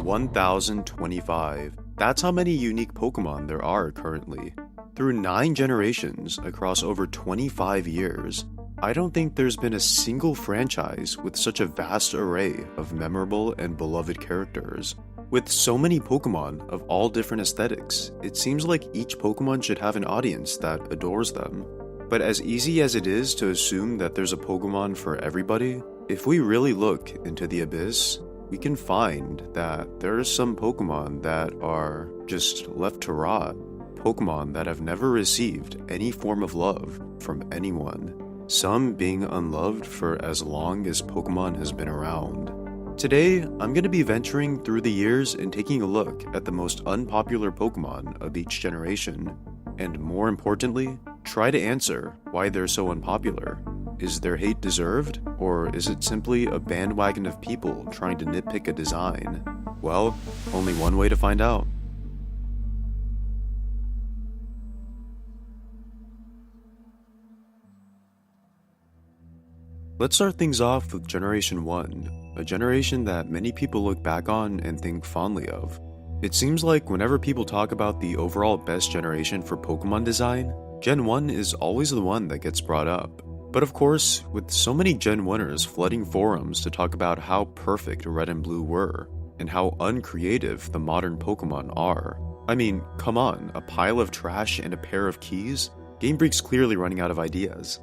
1,025. That's how many unique Pokemon there are currently. Through 9 generations across over 25 years, I don't think there's been a single franchise with such a vast array of memorable and beloved characters. With so many Pokemon of all different aesthetics, it seems like each Pokemon should have an audience that adores them. But as easy as it is to assume that there's a Pokemon for everybody, if we really look into the abyss, we can find that there are some Pokemon that are just left to rot. Pokemon that have never received any form of love from anyone. Some being unloved for as long as Pokemon has been around. Today, I'm going to be venturing through the years and taking a look at the most unpopular Pokemon of each generation. And more importantly, try to answer why they're so unpopular. Is their hate deserved, or is it simply a bandwagon of people trying to nitpick a design? Well, only one way to find out. Let's start things off with Generation 1, a generation that many people look back on and think fondly of. It seems like whenever people talk about the overall best generation for Pokemon design, Gen 1 is always the one that gets brought up. But of course, with so many Gen 1ers flooding forums to talk about how perfect Red and Blue were, and how uncreative the modern Pokemon are. I mean, come on, a pile of trash and a pair of keys? Game Freak's clearly running out of ideas.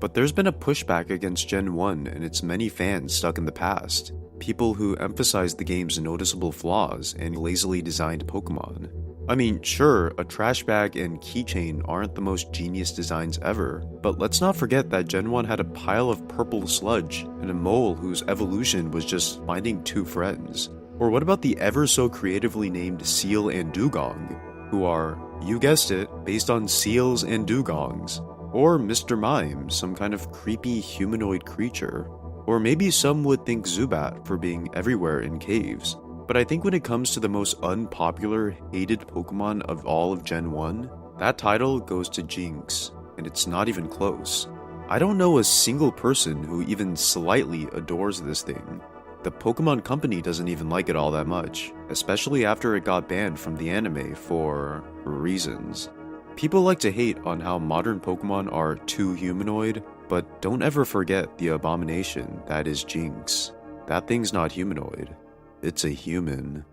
But there's been a pushback against Gen 1 and its many fans stuck in the past. People who emphasize the game's noticeable flaws and lazily designed Pokemon. I mean, sure, a trash bag and keychain aren't the most genius designs ever, but let's not forget that Gen 1 had a pile of purple sludge and a mole whose evolution was just finding 2 friends. Or what about the ever so creatively named Seal and Dugong, who are, you guessed it, based on seals and dugongs? Or Mr. Mime, some kind of creepy humanoid creature. Or maybe some would think Zubat for being everywhere in caves. But I think when it comes to the most unpopular, hated Pokemon of all of Gen 1, that title goes to Jinx, and it's not even close. I don't know a single person who even slightly adores this thing. The Pokemon Company doesn't even like it all that much, especially after it got banned from the anime for reasons. People like to hate on how modern Pokemon are too humanoid, but don't ever forget the abomination that is Jinx. That thing's not humanoid. It's a human.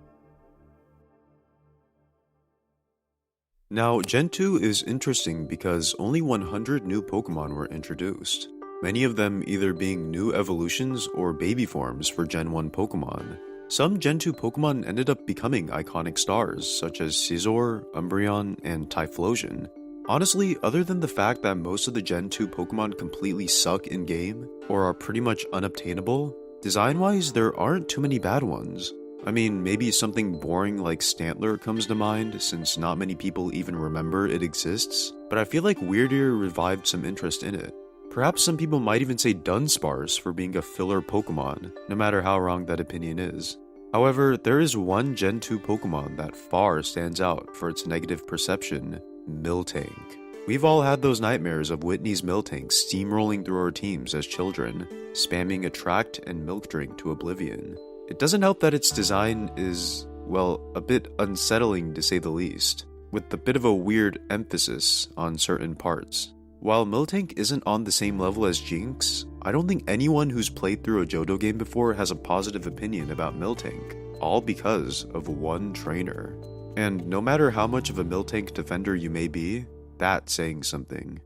Now, Gen 2 is interesting because only 100 new Pokemon were introduced, many of them either being new evolutions or baby forms for Gen 1 Pokemon. Some Gen 2 Pokemon ended up becoming iconic stars, such as Scizor, Umbreon, and Typhlosion. Honestly, other than the fact that most of the Gen 2 Pokemon completely suck in-game, or are pretty much unobtainable, design-wise there aren't too many bad ones. I mean, maybe something boring like Stantler comes to mind, since not many people even remember it exists, but I feel like Weirdeer revived some interest in it. Perhaps some people might even say Dunsparce for being a filler Pokemon, no matter how wrong that opinion is. However, there is one Gen 2 Pokemon that far stands out for its negative perception: Miltank. We've all had those nightmares of Whitney's Miltank steamrolling through our teams as children, spamming Attract and Milk Drink to oblivion. It doesn't help that its design is, well, a bit unsettling to say the least, with a bit of a weird emphasis on certain parts. While Miltank isn't on the same level as Jinx, I don't think anyone who's played through a Johto game before has a positive opinion about Miltank, all because of one trainer. And no matter how much of a Miltank defender you may be, that's saying something.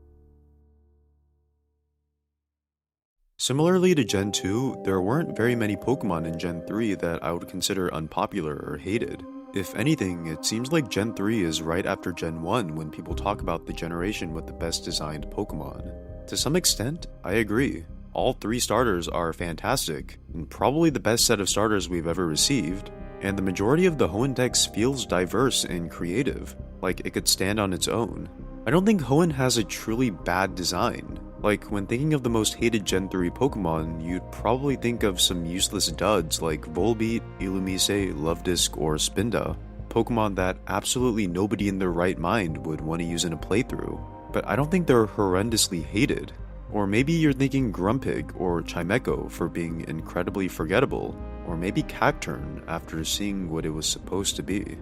Similarly to Gen 2, there weren't very many Pokemon in Gen 3 that I would consider unpopular or hated. If anything, it seems like Gen 3 is right after Gen 1 when people talk about the generation with the best designed Pokemon. To some extent, I agree. All 3 starters are fantastic, and probably the best set of starters we've ever received, and the majority of the Hoenn Dex feels diverse and creative, like it could stand on its own. I don't think Hoenn has a truly bad design. Like, when thinking of the most hated Gen 3 Pokemon, you'd probably think of some useless duds like Volbeat, Illumise, Luvdisc, or Spinda. Pokemon that absolutely nobody in their right mind would want to use in a playthrough. But I don't think they're horrendously hated. Or maybe you're thinking Grumpig or Chimecho for being incredibly forgettable, or maybe Cacturn after seeing what it was supposed to be.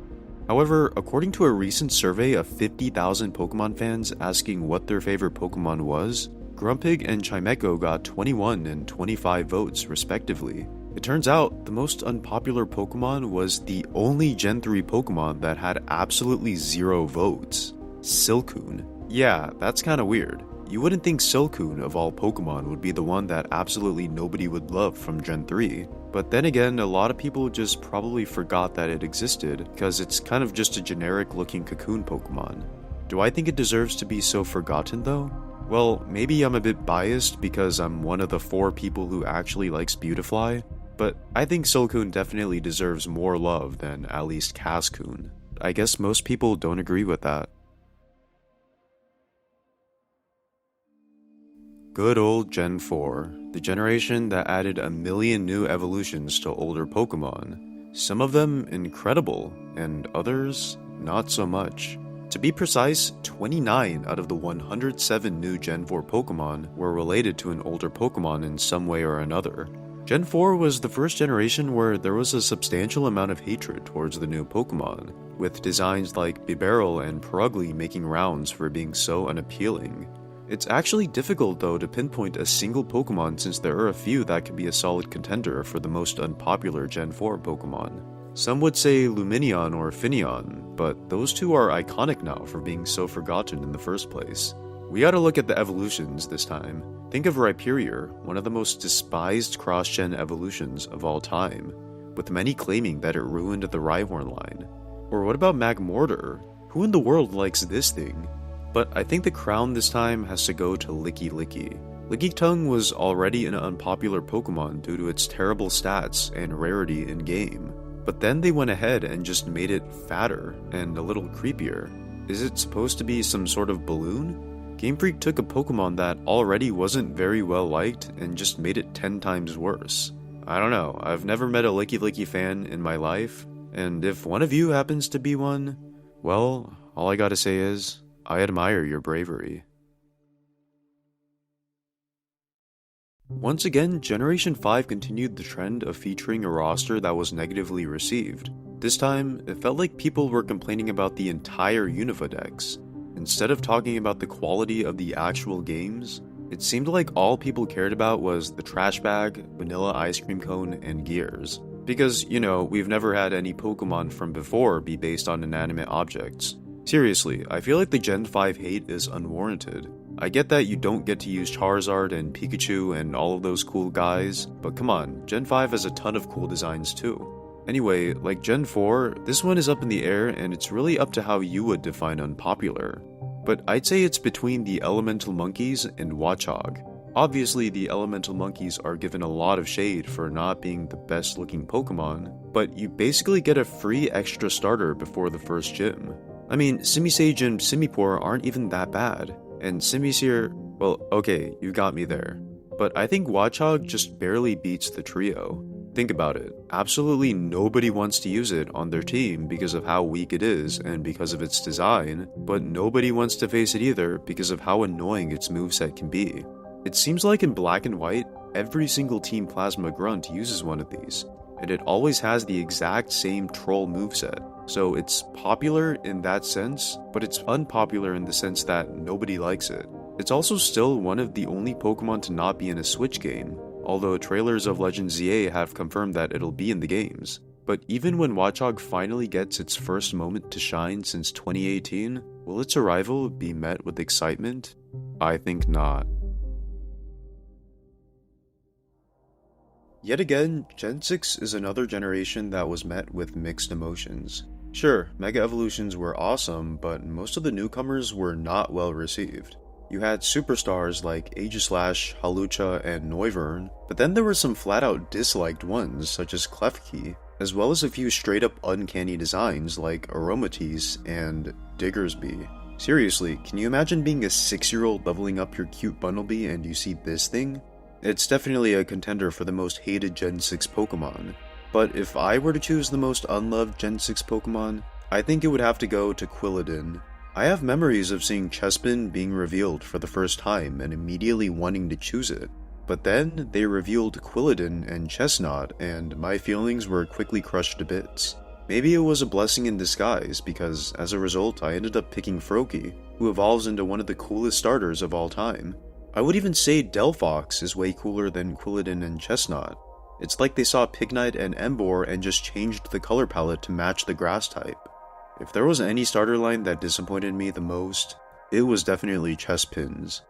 However, according to a recent survey of 50,000 Pokemon fans asking what their favorite Pokemon was, Grumpig and Chimecho got 21 and 25 votes respectively. It turns out the most unpopular Pokemon was the only Gen 3 Pokemon that had absolutely 0 votes. Silcoon. Yeah, that's kinda weird. You wouldn't think Silcoon of all Pokemon would be the one that absolutely nobody would love from Gen 3. But then again, a lot of people just probably forgot that it existed because it's kind of just a generic looking cocoon Pokemon. Do I think it deserves to be so forgotten though? Well, maybe I'm a bit biased because I'm one of the 4 people who actually likes Beautifly, but I think Silcoon definitely deserves more love than at least Cascoon. I guess most people don't agree with that. Good old Gen 4, the generation that added a million new evolutions to older Pokemon. Some of them incredible, and others not so much. To be precise, 29 out of the 107 new Gen 4 Pokemon were related to an older Pokemon in some way or another. Gen 4 was the first generation where there was a substantial amount of hatred towards the new Pokemon, with designs like Bibarel and Purugly making rounds for being so unappealing. It's actually difficult though to pinpoint a single Pokemon since there are a few that could be a solid contender for the most unpopular Gen 4 Pokemon. Some would say Lumineon or Finneon, but those two are iconic now for being so forgotten in the first place. We gotta look at the evolutions this time. Think of Rhyperior, one of the most despised cross-gen evolutions of all time, with many claiming that it ruined the Rhyhorn line. Or what about Magmortar? Who in the world likes this thing? But I think the crown this time has to go to Licky Licky. Lickitung was already an unpopular Pokemon due to its terrible stats and rarity in-game. But then they went ahead and just made it fatter and a little creepier. Is it supposed to be some sort of balloon? Game Freak took a Pokemon that already wasn't very well liked and just made it 10 times worse. I don't know, I've never met a Licky Licky fan in my life, and if one of you happens to be one, well, all I gotta say is, I admire your bravery. Once again, Generation 5 continued the trend of featuring a roster that was negatively received. This time, it felt like people were complaining about the entire Unova Dex. Instead of talking about the quality of the actual games, it seemed like all people cared about was the trash bag, vanilla ice cream cone, and gears. Because, you know, we've never had any Pokemon from before be based on inanimate objects. Seriously, I feel like the Gen 5 hate is unwarranted. I get that you don't get to use Charizard and Pikachu and all of those cool guys, but come on, Gen 5 has a ton of cool designs too. Anyway, like Gen 4, this one is up in the air and it's really up to how you would define unpopular. But I'd say it's between the Elemental Monkeys and Watchog. Obviously, the Elemental Monkeys are given a lot of shade for not being the best looking Pokemon, but you basically get a free extra starter before the first gym. I mean, Simisage and Simipour aren't even that bad, and Simisear, well, okay, you got me there. But I think Watchog just barely beats the trio. Think about it, absolutely nobody wants to use it on their team because of how weak it is and because of its design, but nobody wants to face it either because of how annoying its moveset can be. It seems like in Black and White, every single Team Plasma Grunt uses one of these, and it always has the exact same troll moveset. So it's popular in that sense, but it's unpopular in the sense that nobody likes it. It's also still one of the only Pokemon to not be in a Switch game, although trailers of Legend ZA have confirmed that it'll be in the games. But even when Watchog finally gets its first moment to shine since 2018, will its arrival be met with excitement? I think not. Yet again, Gen 6 is another generation that was met with mixed emotions. Sure, Mega Evolutions were awesome, but most of the newcomers were not well received. You had superstars like Aegislash, Hawlucha, and Noivern, but then there were some flat-out disliked ones such as Klefki, as well as a few straight-up uncanny designs like Aromatisse and Diggersby. Seriously, can you imagine being a 6-year-old leveling up your cute Bunnelby and you see this thing? It's definitely a contender for the most hated Gen 6 Pokemon. But if I were to choose the most unloved Gen 6 Pokemon, I think it would have to go to Quilladin. I have memories of seeing Chespin being revealed for the first time and immediately wanting to choose it. But then they revealed Quilladin and Chestnut, and my feelings were quickly crushed to bits. Maybe it was a blessing in disguise, because as a result I ended up picking Froakie, who evolves into one of the coolest starters of all time. I would even say Delphox is way cooler than Quilladin and Chestnut. It's like they saw Pignite and Emboar and just changed the color palette to match the grass type. If there was any starter line that disappointed me the most, it was definitely Chespin's.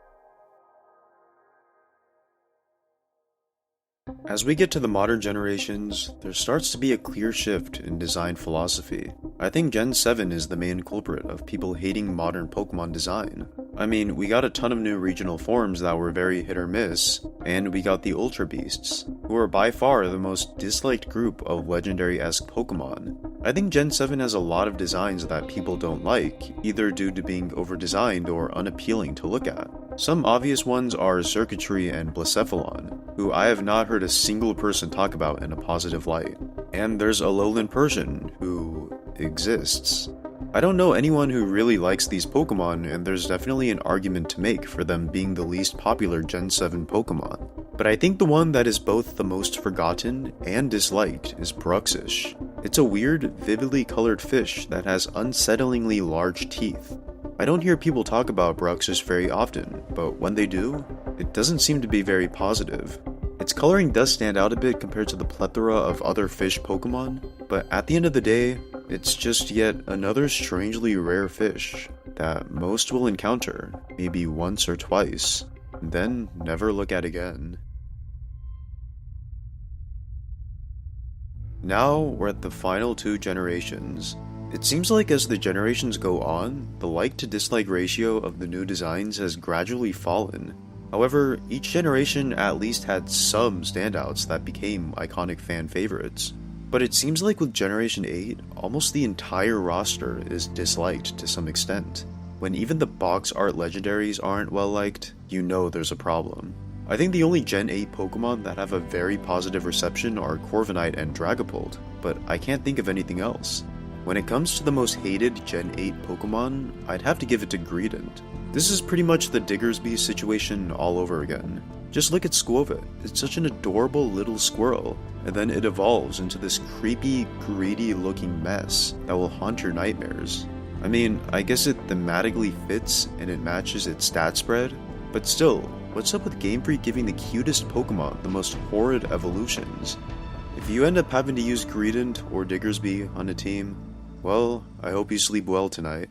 As we get to the modern generations, there starts to be a clear shift in design philosophy. I think Gen 7 is the main culprit of people hating modern Pokemon design. I mean, we got a ton of new regional forms that were very hit or miss, and we got the Ultra Beasts, who are by far the most disliked group of legendary-esque Pokemon. I think Gen 7 has a lot of designs that people don't like, either due to being over-designed or unappealing to look at. Some obvious ones are Circuitry and Blacephalon, who I have not heard a single person talk about in a positive light. And there's Alolan Persian, who exists. I don't know anyone who really likes these Pokemon, and there's definitely an argument to make for them being the least popular Gen 7 Pokemon. But I think the one that is both the most forgotten and disliked is Bruxish. It's a weird, vividly colored fish that has unsettlingly large teeth. I don't hear people talk about Bruxish very often, but when they do, it doesn't seem to be very positive. Its coloring does stand out a bit compared to the plethora of other fish Pokemon, but at the end of the day, it's just yet another strangely rare fish that most will encounter maybe once or twice, and then never look at again. Now we're at the final two generations. It seems like as the generations go on, the like to dislike ratio of the new designs has gradually fallen. However, each generation at least had some standouts that became iconic fan favorites. But it seems like with Generation 8, almost the entire roster is disliked to some extent. When even the box art legendaries aren't well liked, you know there's a problem. I think the only Gen 8 Pokemon that have a very positive reception are Corviknight and Dragapult, but I can't think of anything else. When it comes to the most hated Gen 8 Pokemon, I'd have to give it to Greedent. This is pretty much the Diggersby situation all over again. Just look at Squovit, it's such an adorable little squirrel, and then it evolves into this creepy, greedy looking mess that will haunt your nightmares. I mean, I guess it thematically fits and it matches its stat spread, but still, what's up with Game Freak giving the cutest Pokemon the most horrid evolutions? If you end up having to use Greedent or Diggersby on a team, well, I hope you sleep well tonight.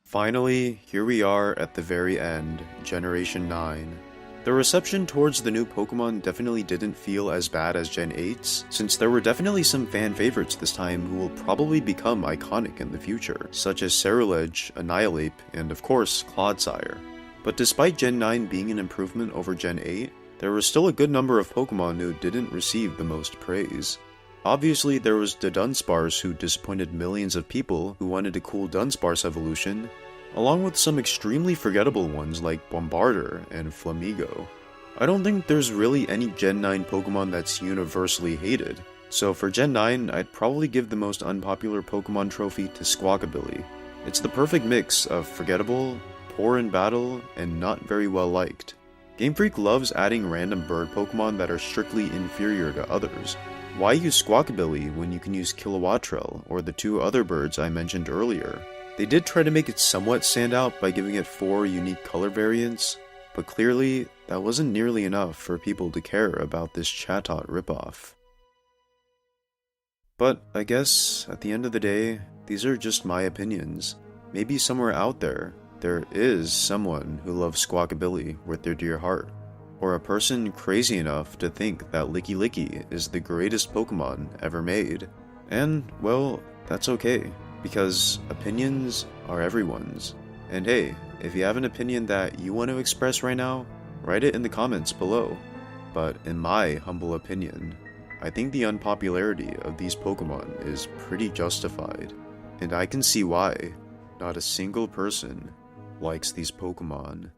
Finally, here we are at the very end, Generation 9. The reception towards the new Pokemon definitely didn't feel as bad as Gen 8's, since there were definitely some fan favorites this time who will probably become iconic in the future, such as Ceruledge, Annihilape, and of course, Clodsire. But despite Gen 9 being an improvement over Gen 8, there was still a good number of Pokemon who didn't receive the most praise. Obviously, there was the Dunsparce who disappointed millions of people who wanted a cool Dunsparce evolution, along with some extremely forgettable ones like Bombardier and Flamigo. I don't think there's really any Gen 9 Pokemon that's universally hated, so for Gen 9, I'd probably give the most unpopular Pokemon trophy to Squawkabilly. It's the perfect mix of forgettable, poor in battle, and not very well liked. Game Freak loves adding random bird Pokemon that are strictly inferior to others. Why use Squawkabilly when you can use Kilowattrel or the two other birds I mentioned earlier? They did try to make it somewhat stand out by giving it 4 unique color variants, but clearly that wasn't nearly enough for people to care about this Chatot ripoff. But I guess, at the end of the day, these are just my opinions. Maybe somewhere out there is someone who loves Squawkabilly with their dear heart, or a person crazy enough to think that Licky Licky is the greatest Pokemon ever made. And, well, that's okay, because opinions are everyone's. And hey, if you have an opinion that you want to express right now, write it in the comments below. But in my humble opinion, I think the unpopularity of these Pokemon is pretty justified, and I can see why not a single person likes these Pokemon.